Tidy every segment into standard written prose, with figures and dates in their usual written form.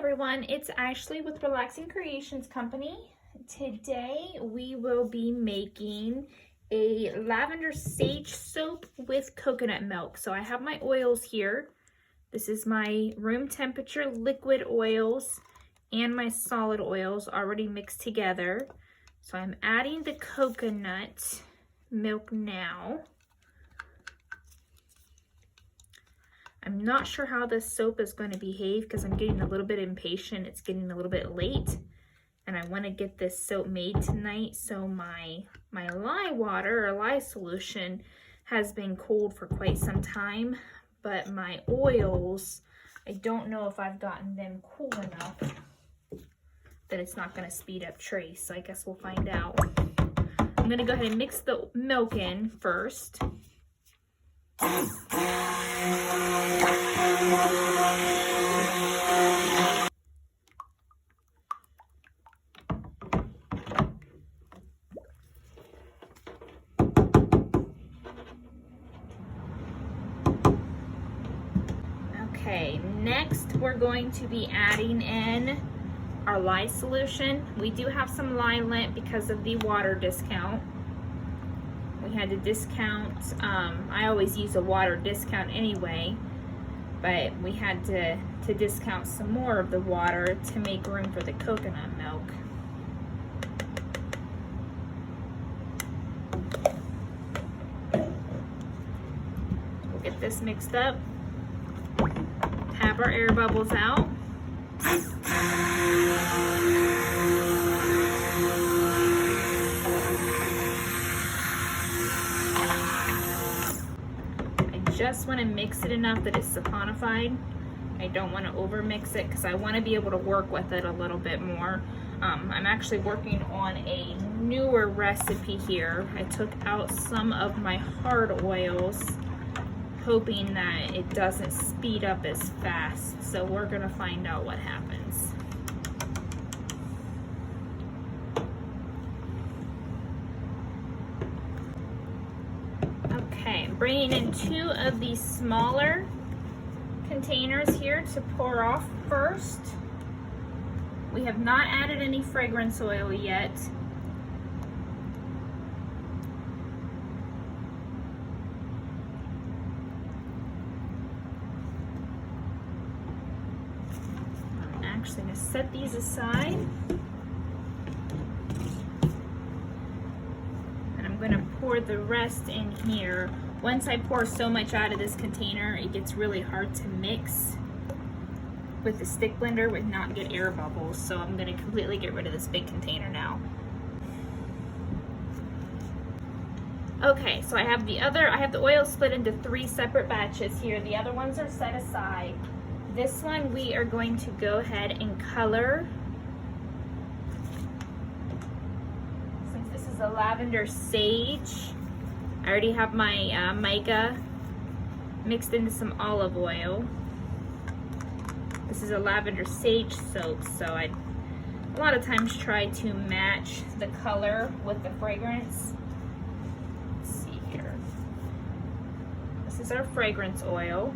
everyone, it's Ashley with Relaxing Creations Company. Today we will be making a lavender sage soap with coconut milk. So I have my oils here. This is my room temperature liquid oils and my solid oils already mixed together. So I'm adding the coconut milk now. I'm not sure how this soap is going to behave because I'm getting a little bit impatient. It's getting a little bit late and I want to get this soap made tonight. So my lye water or lye solution has been cold for quite some time, but my oils, I don't know if I've gotten them cool enough that it's not going to speed up trace. So I guess we'll find out. I'm going to go ahead and mix the milk in first. Okay, next we're going to be adding in our lye solution. We do have some lye lint because of the water discount. We had to discount, I always use a water discount anyway, but we had to discount some more of the water to make room for the coconut milk. We'll get this mixed up, tap our air bubbles out. Just want to mix it enough that it's saponified. I don't want to over mix it because I want to be able to work with it a little bit more. I'm actually working on a newer recipe here. I took out some of my hard oils hoping that it doesn't speed up as fast. So we're going to find out what happens. Okay, I'm bringing in 2 of these smaller containers here to pour off first. We have not added any fragrance oil yet. I'm actually going to set these aside. I'm going to pour the rest in here. Once I pour so much out of this container, it gets really hard to mix with the stick blender with not get air bubbles. So I'm going to completely get rid of this big container now. Okay, so I have the oil split into 3 separate batches here. The other ones are set aside. This one we are going to go ahead and color. The Lavender Sage. I already have my mica mixed into some olive oil. This is a Lavender Sage soap, so I a lot of times try to match the color with the fragrance. Let's see here. This is our fragrance oil.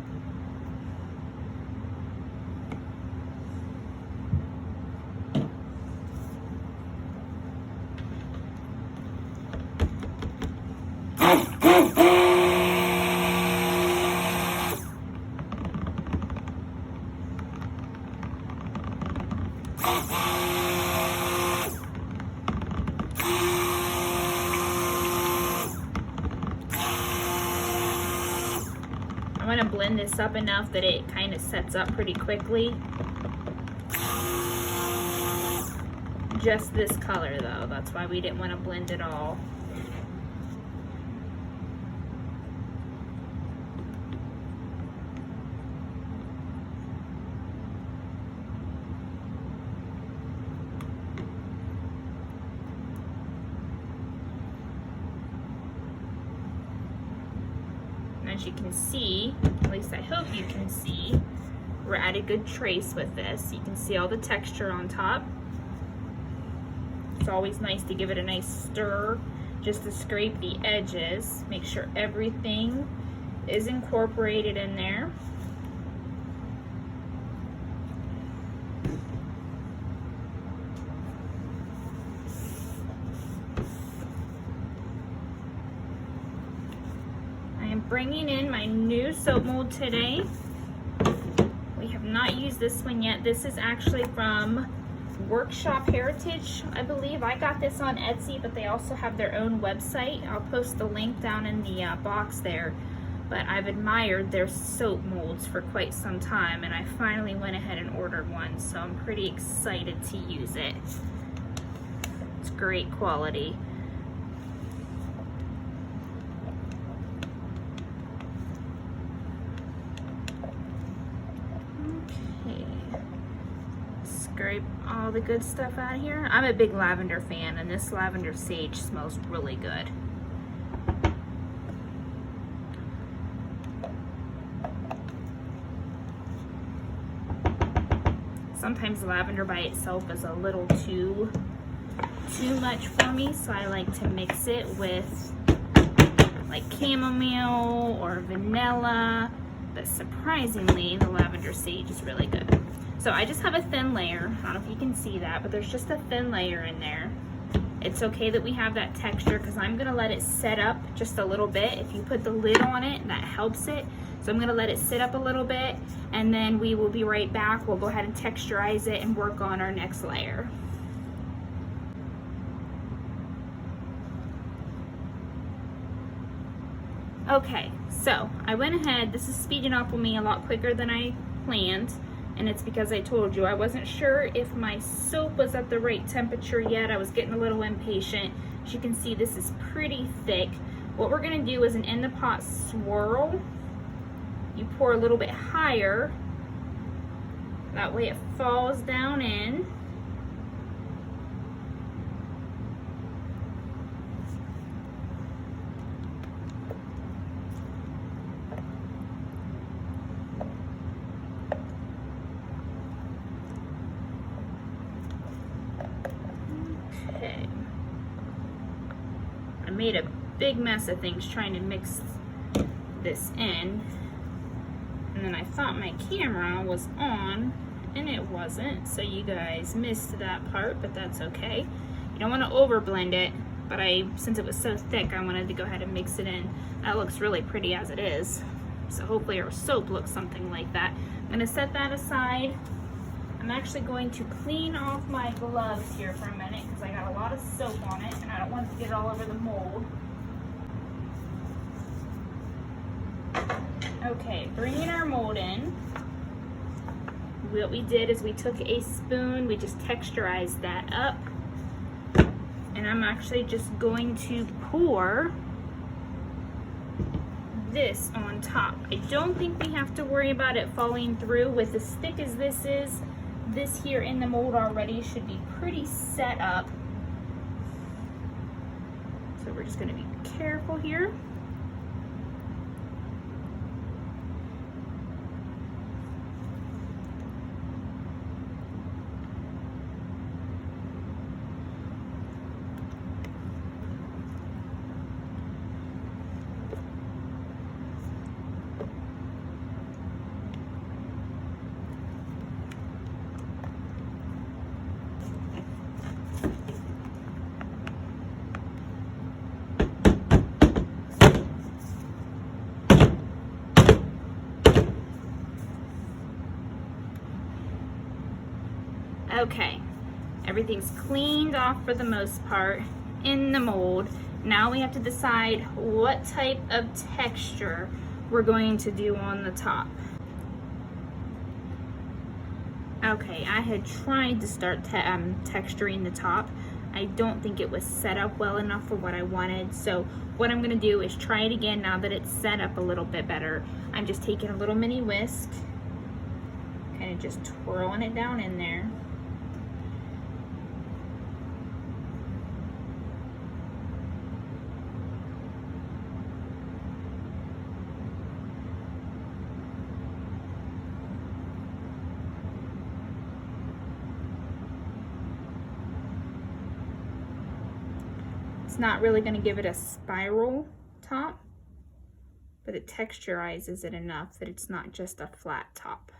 I want to blend this up enough that it kind of sets up pretty quickly. Just this color though, that's why we didn't want to blend it all. As you can see, at least I hope you can see, we're at a good trace with this. You can see all the texture on top. It's always nice to give it a nice stir just to scrape the edges, make sure everything is incorporated in there. bringing in my new soap mold today. We have not used this one yet. This is actually from Workshop Heritage, I believe. I got this on Etsy, but they also have their own website. I'll post the link down in the box there. But I've admired their soap molds for quite some time, and I finally went ahead and ordered one, so I'm pretty excited to use it. It's great quality. Scrape all the good stuff out of here. I'm a big lavender fan, and this Lavender Sage smells really good. Sometimes lavender by itself is a little too much for me, so I like to mix it with like chamomile or vanilla, but surprisingly the Lavender Sage is really good. So I just have a thin layer. I don't know if you can see that, but there's just a thin layer in there. It's okay that we have that texture because I'm gonna let it set up just a little bit. If you put the lid on it, that helps it. So I'm gonna let it sit up a little bit, and then we will be right back. We'll go ahead and texturize it and work on our next layer. Okay, so I went ahead. This is speeding up with me a lot quicker than I planned. And it's because I told you I wasn't sure if my soap was at the right temperature yet. I was getting a little impatient. As you can see, this is pretty thick. What we're gonna do is an in the pot swirl. You pour a little bit higher. That way it falls down in. Okay. I made a big mess of things trying to mix this in, and then I thought my camera was on and it wasn't, so you guys missed that part, but that's okay. You don't want to over blend it, but since it was so thick, I wanted to go ahead and mix it in. That looks really pretty as it is, so hopefully our soap looks something like that. I'm going to set that aside. I'm actually going to clean off my gloves here for a minute because I got a lot of soap on it and I don't want it to get all over the mold. Okay, bringing our mold in. What we did is we took a spoon, we just texturized that up, and I'm actually just going to pour this on top. I don't think we have to worry about it falling through. With as thick as this is, this here in the mold already should be pretty set up. So we're just going to be careful here. Okay, everything's cleaned off for the most part in the mold. Now we have to decide what type of texture we're going to do on the top. Okay, I had tried to start texturing the top. I don't think it was set up well enough for what I wanted. So what I'm gonna do is try it again now that it's set up a little bit better. I'm just taking a little mini whisk, kind of just twirling it down in there. It's not really going to give it a spiral top, but it texturizes it enough that it's not just a flat top.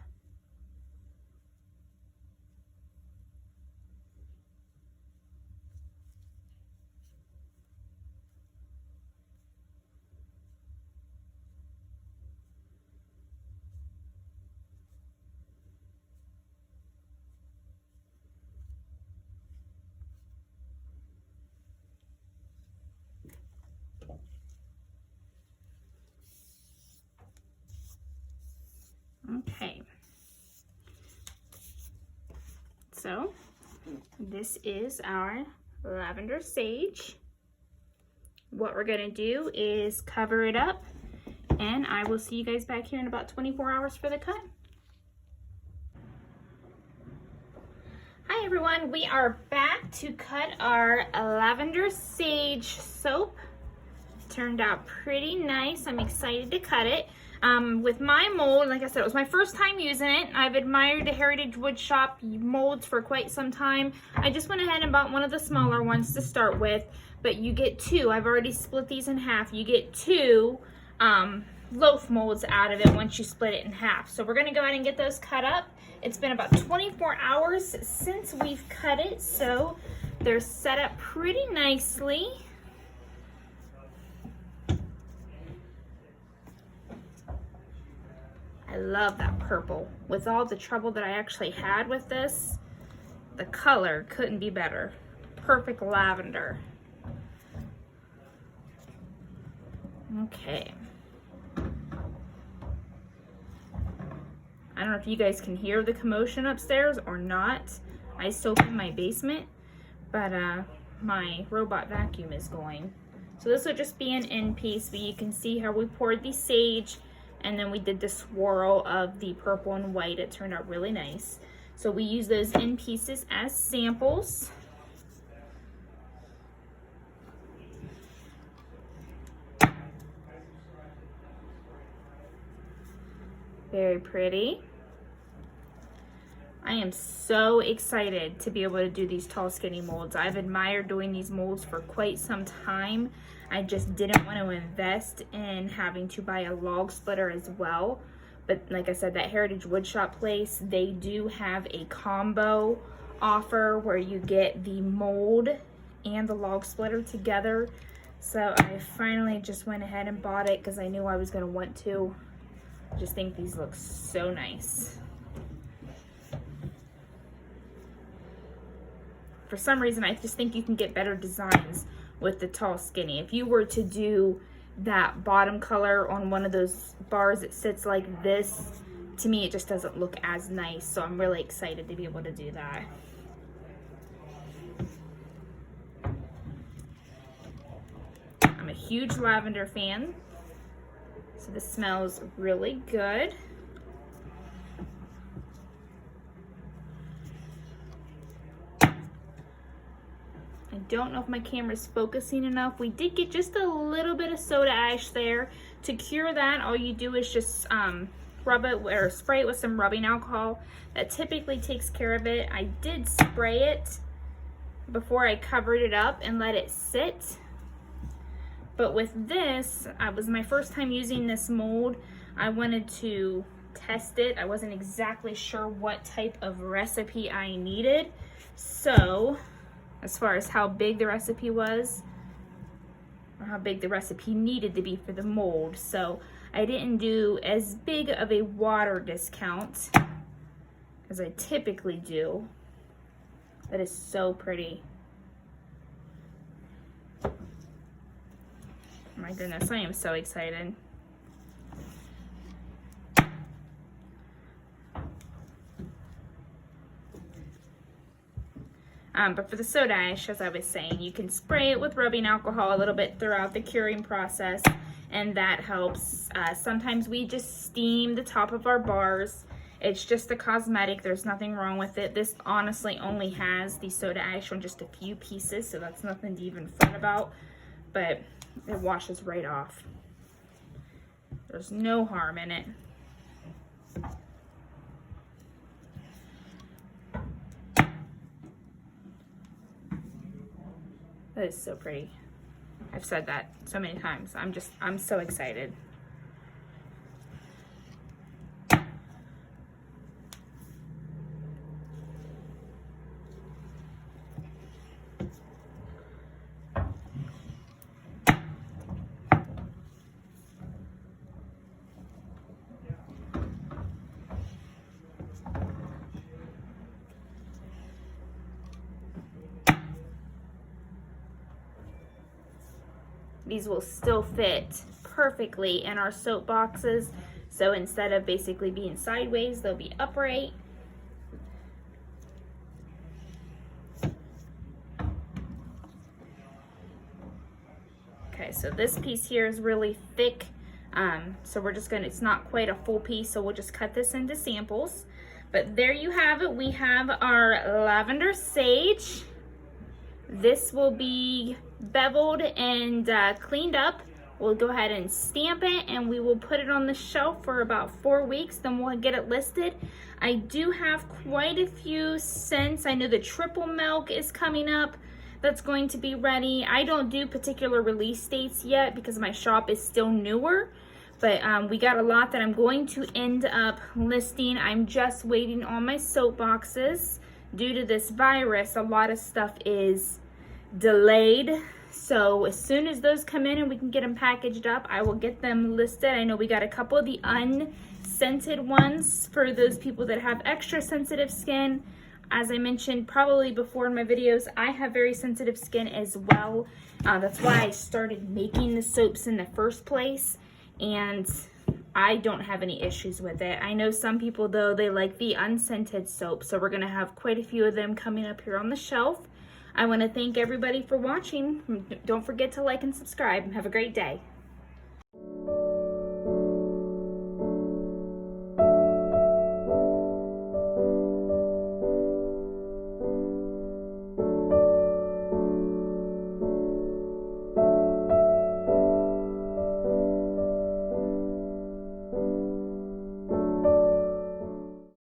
Okay. So this is our Lavender Sage. What we're gonna do is cover it up, and I will see you guys back here in about 24 hours for the cut. Hi everyone, we are back to cut our Lavender Sage soap. Turned out pretty nice. I'm excited to cut it. With my mold, like I said, it was my first time using it. I've admired the Heritage Woodshop molds for quite some time. I just went ahead and bought one of the smaller ones to start with, but you get two. I've already split these in half. You get two loaf molds out of it once you split it in half. So we're gonna go ahead and get those cut up. It's been about 24 hours since we've cut it, so they're set up pretty nicely. I love that purple. With all the trouble that I actually had with this, the color couldn't be better. Perfect lavender. Okay. I don't know if you guys can hear the commotion upstairs or not. I soap in my basement, but my robot vacuum is going. So this will just be an end piece, but you can see how we poured the sage and then we did the swirl of the purple and white. It turned out really nice. So we use those end pieces as samples. Very pretty. I am so excited to be able to do these tall skinny molds. I've admired doing these molds for quite some time. I just didn't want to invest in having to buy a log splitter as well. But like I said, that Heritage Woodshop place, they do have a combo offer where you get the mold and the log splitter together. So I finally just went ahead and bought it because I knew I was going to want to. I just think these look so nice. For some reason, I just think you can get better designs with the tall skinny. If you were to do that bottom color on one of those bars that sits like this, to me it just doesn't look as nice. So I'm really excited to be able to do that. I'm a huge lavender fan, so this smells really good. I don't know if my camera is focusing enough. We did get just a little bit of soda ash there. To cure that, all you do is just rub it or spray it with some rubbing alcohol. That typically takes care of it. I did spray it before I covered it up and let it sit. But with this, it was my first time using this mold. I wanted to test it. I wasn't exactly sure what type of recipe I needed. So as far as how big the recipe was, or how big the recipe needed to be for the mold. So I didn't do as big of a water discount as I typically do. That is so pretty. Oh my goodness, I am so excited. But for the soda ash, as I was saying, you can spray it with rubbing alcohol a little bit throughout the curing process, and that helps. Sometimes we just steam the top of our bars. It's just a cosmetic. There's nothing wrong with it. This honestly only has the soda ash on just a few pieces, so that's nothing to even fret about, but it washes right off. There's no harm in it. That is so pretty. I've said that so many times. I'm so excited. These will still fit perfectly in our soap boxes. So instead of basically being sideways, they'll be upright. Okay, so this piece here is really thick. So we're just gonna, it's not quite a full piece, so we'll just cut this into samples. But there you have it. We have our Lavender Sage. This will be beveled and cleaned up. We'll go ahead and stamp it, and we will put it on the shelf for about 4 weeks. Then we'll get it listed. I do have quite a few scents. I know the triple milk is coming up. That's going to be ready. I don't do particular release dates yet because my shop is still newer. But we got a lot that I'm going to end up listing. I'm just waiting on my soap boxes. Due to this virus, a lot of stuff is delayed. So as soon as those come in and we can get them packaged up, I will get them listed. I know we got a couple of the unscented ones for those people that have extra sensitive skin. As I mentioned probably before in my videos, I have very sensitive skin as well. That's why I started making the soaps in the first place. And I don't have any issues with it. I know some people though, they like the unscented soap. So we're gonna have quite a few of them coming up here on the shelf. I wanna thank everybody for watching. Don't forget to like and subscribe. Have a great day.